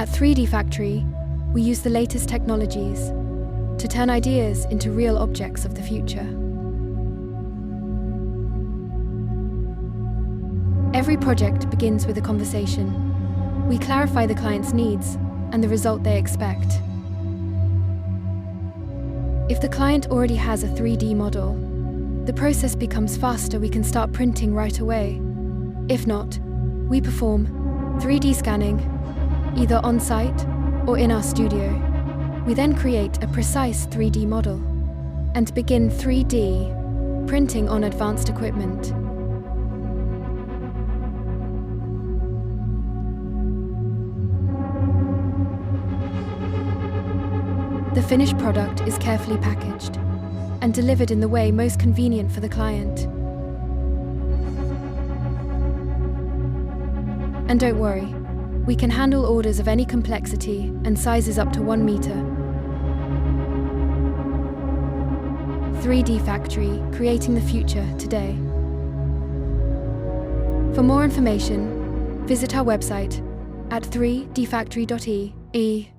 At 3D Factory, we use the latest technologies to turn ideas into real objects of the future. Every project begins with a conversation. We clarify the client's needs and the result they expect. If the client already has a 3D model, the process becomes faster. We can start printing right away. If not, we perform 3D scanning, either on-site or in our studio. We then create a precise 3D model and begin 3D printing on advanced equipment. The finished product is carefully packaged and delivered in the way most convenient for the client. And don't worry, we can handle orders of any complexity and sizes up to 1 meter. 3D Factory, creating the future today. For more information, visit our website at 3DFactory.ee.